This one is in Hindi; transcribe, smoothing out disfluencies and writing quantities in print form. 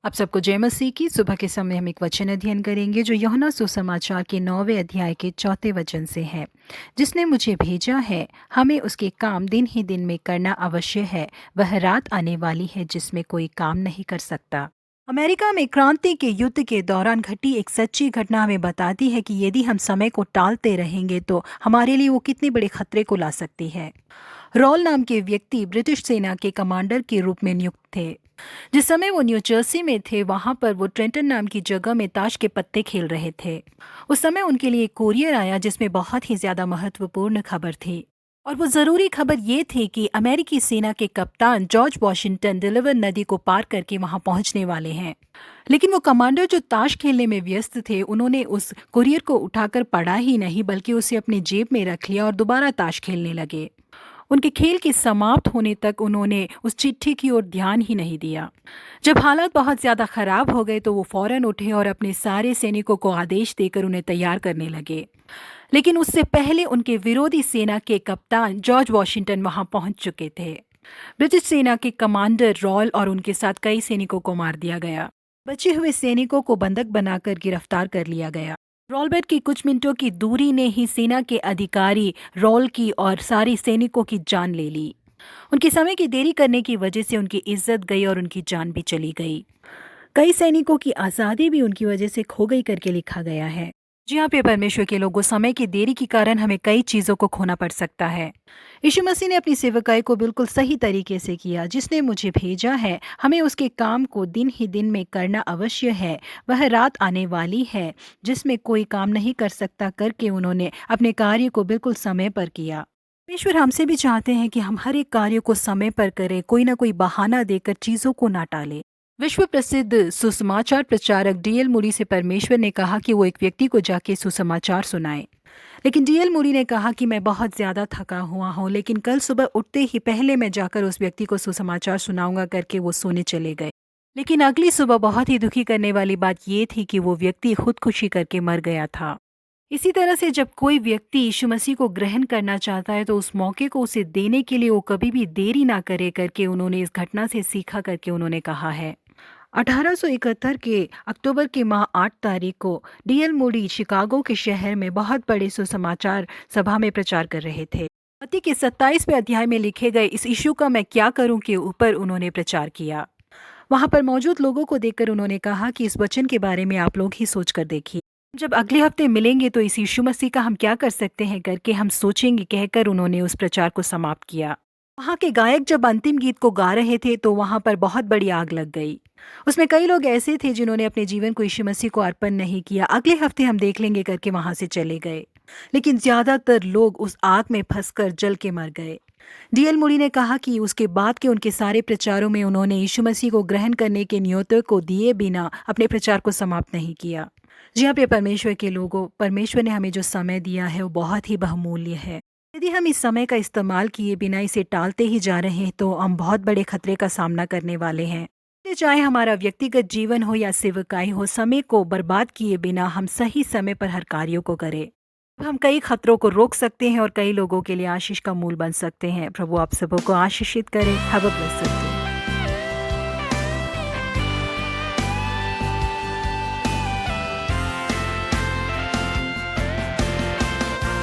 आप सबको जय मसीह की। सुबह के समय हम एक वचन अध्ययन करेंगे जो यूहन्ना सुसमाचार के 9वें अध्याय के 4 वचन से है। जिसने मुझे भेजा है, हमें उसके काम दिन ही दिन में करना अवश्य है। वह रात आने वाली है जिसमें कोई काम नहीं कर सकता। अमेरिका में क्रांति के युद्ध के दौरान घटी एक सच्ची घटना हमें बताती है कि यदि हम समय को टालते रहेंगे तो हमारे लिए वो कितने बड़े खतरे को ला सकती है। रॉल नाम के व्यक्ति ब्रिटिश सेना के कमांडर के रूप में नियुक्त थे। जिस समय वो न्यू जर्सी में थे, वहां पर वो ट्रेंटन नाम की जगह में ताश के पत्ते खेल रहे थे। उस समय उनके लिए एक कोरियर आया जिसमें बहुत ही ज्यादा महत्वपूर्ण खबर थी। और वो जरूरी खबर ये थी कि अमेरिकी सेना के कप्तान जॉर्ज वॉशिंगटन डिलीवर नदी को पार करके वहां पहुंचने वाले हैं। लेकिन वो कमांडर जो ताश खेलने में व्यस्त थे, उन्होंने उस कुरियर को उठाकर पढ़ा ही नहीं बल्कि उसे अपनी जेब में रख लिया और दोबारा ताश खेलने लगे। उनके खेल के समाप्त होने तक उन्होंने उस चिट्ठी की ओर ध्यान ही नहीं दिया। जब हालात बहुत ज्यादा खराब हो गए तो वो फौरन उठे और अपने सारे सैनिकों को आदेश देकर उन्हें तैयार करने लगे। लेकिन उससे पहले उनके विरोधी सेना के कप्तान जॉर्ज वॉशिंगटन वहां पहुंच चुके थे। ब्रिटिश सेना के कमांडर रॉल और उनके साथ कई सैनिकों को मार दिया गया। बचे हुए सैनिकों को बंधक बनाकर गिरफ्तार कर लिया गया। रॉलबर्ट की कुछ मिनटों की दूरी ने ही सेना के अधिकारी रॉल की और सारी सैनिकों की जान ले ली। उनके समय की देरी करने की वजह से उनकी इज्जत गई और उनकी जान भी चली गई। कई सैनिकों की आज़ादी भी उनकी वजह से खो गई करके लिखा गया है। जी हाँ, पे परमेश्वर के लोगों, समय की देरी के कारण हमें कई चीज़ों को खोना पड़ सकता है। यीशु मसीह ने अपनी सेवकाई को बिल्कुल सही तरीके से किया। जिसने मुझे भेजा है, हमें उसके काम को दिन ही दिन में करना अवश्य है। वह रात आने वाली है जिसमें कोई काम नहीं कर सकता करके उन्होंने अपने कार्य को बिल्कुल समय पर किया। परमेश्वर हमसे भी चाहते हैं कि हम हर एक कार्य को समय पर करें, कोई ना कोई बहाना देकर चीज़ों को ना टालें। विश्व प्रसिद्ध सुसमाचार प्रचारक डीएल मूडी से परमेश्वर ने कहा कि वो एक व्यक्ति को जाके सुसमाचार सुनाए। लेकिन डीएल मूडी ने कहा कि मैं बहुत ज्यादा थका हुआ हूँ, लेकिन कल सुबह उठते ही पहले मैं जाकर उस व्यक्ति को सुसमाचार सुनाऊंगा करके वो सोने चले गए। लेकिन अगली सुबह बहुत ही दुखी करने वाली बात ये थी कि वो व्यक्ति खुदकुशी करके मर गया था। इसी तरह से जब कोई व्यक्ति यीशु मसीह को ग्रहण करना चाहता है तो उस मौके को उसे देने के लिए वो कभी भी देरी ना करे करके उन्होंने इस घटना से सीखा करके उन्होंने कहा है। 1871 के अक्टूबर के माह 8 तारीख को डीएल मूडी शिकागो के शहर में बहुत बड़े सुसमाचार सभा में प्रचार कर रहे थे। मत्ती के 27वें अध्याय में लिखे गए इस यीशु का मैं क्या करूं के ऊपर उन्होंने प्रचार किया। वहां पर मौजूद लोगों को देखकर उन्होंने कहा कि इस वचन के बारे में आप लोग ही सोच कर देखिए। जब अगले हफ्ते मिलेंगे तो इस यीशु मसीह का हम क्या कर सकते हैं करके हम सोचेंगे, कहकर उन्होंने उस प्रचार को समाप्त किया। वहां के गायक जब अंतिम गीत को गा रहे थे तो वहां पर बहुत बड़ी आग लग गई। उसमें कई लोग ऐसे थे जिन्होंने अपने जीवन को यीशु मसीह को अर्पण नहीं किया। अगले हफ्ते हम देख लेंगे करके वहां से चले गए। लेकिन ज्यादातर लोग उस आग में फंसकर जल के मर गए। डीएल मूडी ने कहा कि उसके बाद के उनके सारे प्रचारों में उन्होंने यीशु मसीह को ग्रहण करने के न्योते को दिए बिना अपने प्रचार को समाप्त नहीं किया। जी हाँ, प्रिय परमेश्वर के लोगों, परमेश्वर ने हमें जो समय दिया है वो बहुत ही बहुमूल्य है। यदि हम इस समय का इस्तेमाल किए बिना इसे टालते ही जा रहे हैं तो हम बहुत बड़े खतरे का सामना करने वाले हैं। इसलिए चाहे हमारा व्यक्तिगत जीवन हो या सेवकाई हो, समय को बर्बाद किए बिना हम सही समय पर हर कार्यों को करें। अब हम कई खतरों को रोक सकते हैं और कई लोगों के लिए आशीष का मूल बन सकते हैं। प्रभु आप सबों को आशीषित करे। Have a blessed day.